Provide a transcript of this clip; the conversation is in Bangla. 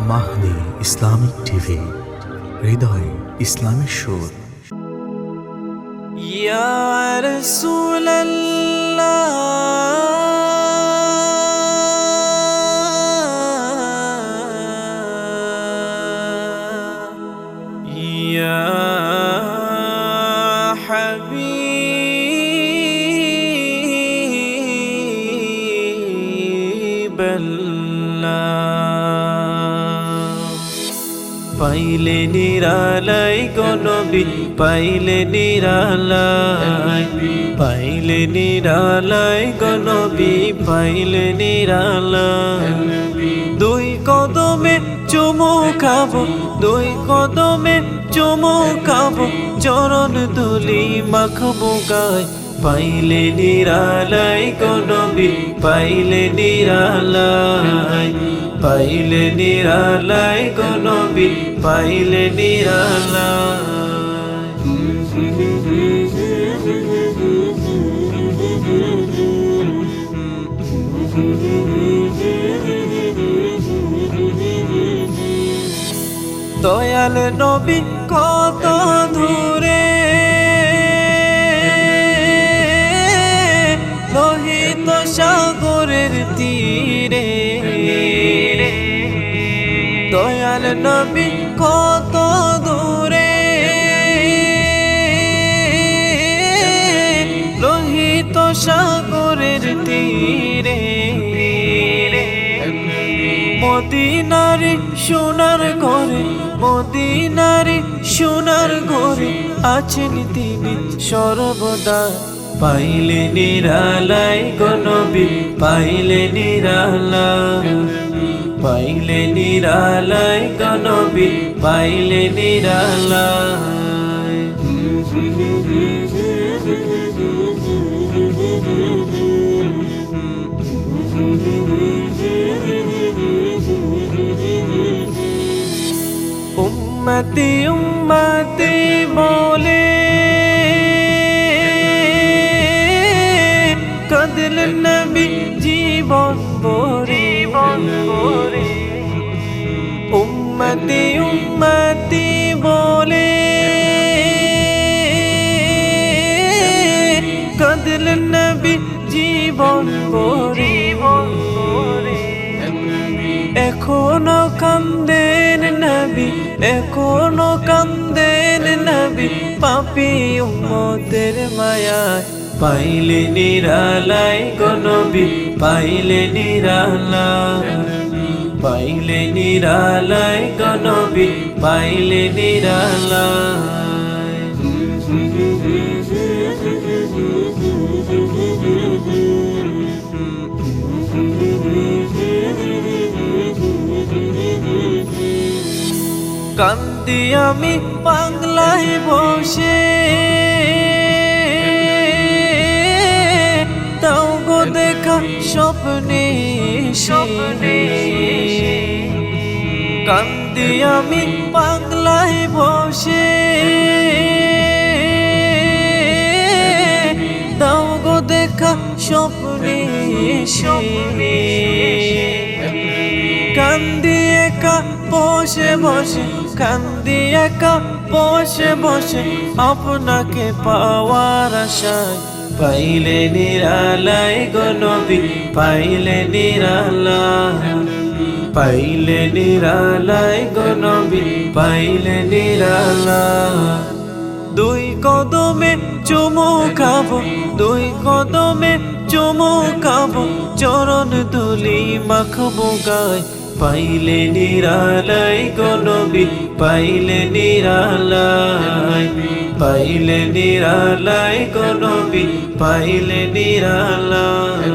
মাহদি ইসলামিক টিভি, হৃদয় ইসলামের সুর। ইয়া রাসূলুল্লাহ ইয়া পাইলে নিরালাই গো নবী, পাইলে নিরালাই, পাইলে নিরালাই গো নবী, পাইলে নিরালাই। দুই কদমে চুমু খাবো, দুই কদমে চুমু খাবো, চরণ ধুলি মাখবো গায়। পাইলে নিরালাই গো নবী, পাইলে নিরালাই, পাইলে নিরালাই গো নবী, পাইলে নিরালাই। দয়াল নবী কত দূরে, লোহিত সাগরের তীরে। দয়াল নবী কত দূরে, লোহিত সাগরের তীরে। মদিনার সোনার ঘরে, মদিনার সোনার ঘরে আছেন তিনি সর্বদা। পাইলে নিরালাই গো নবী, পাইলে নিরালাই, পাইলে নিরালাই গো নবী, পাইলে নিরালাই। উম্মতি উম্মতি বলে কাঁদলেন নবী জীবন ভরে। উম্মতি উম্মতি বলে কাঁদলেন নবী জীবন ভরে। এখনো কান্দেন নবী, এখনো কান্দেন নবী, পাপী উম্মতের মায়ায়। পাইলে নিরালাই গো নবী, পাইলে নিরালাই, পাইলে নিরালাই গো নবী, পাইলে নিরালাই। কান্দি আমি বাংলায় বসে, তাও গো দেখা স্বপ্নে স্বপ্নে। কান্দি আমি বাংলায় বসে, তাও গো দেখা স্বপ্নে স্বপ্নে। কান্দি একা বসে বসে, কান্দি একা বসে বসে, আপনাকে পাওয়ার আশায়। পাইলে নিরালাই গো নবী, পাইলে নিরালাই, পাইলে নিরালাই গো নবী, পাইলে নিরালাই। দুই কদমে চুমু খাবো, দুই কদমে চুমু খাবো, চরণ ধুলি মাখবো গায়। পাইলে নিরালাই গো নবী, পাইলে নিরালাই, পাইলে নিরালাই গো নবী, পাইলে নিরালাই।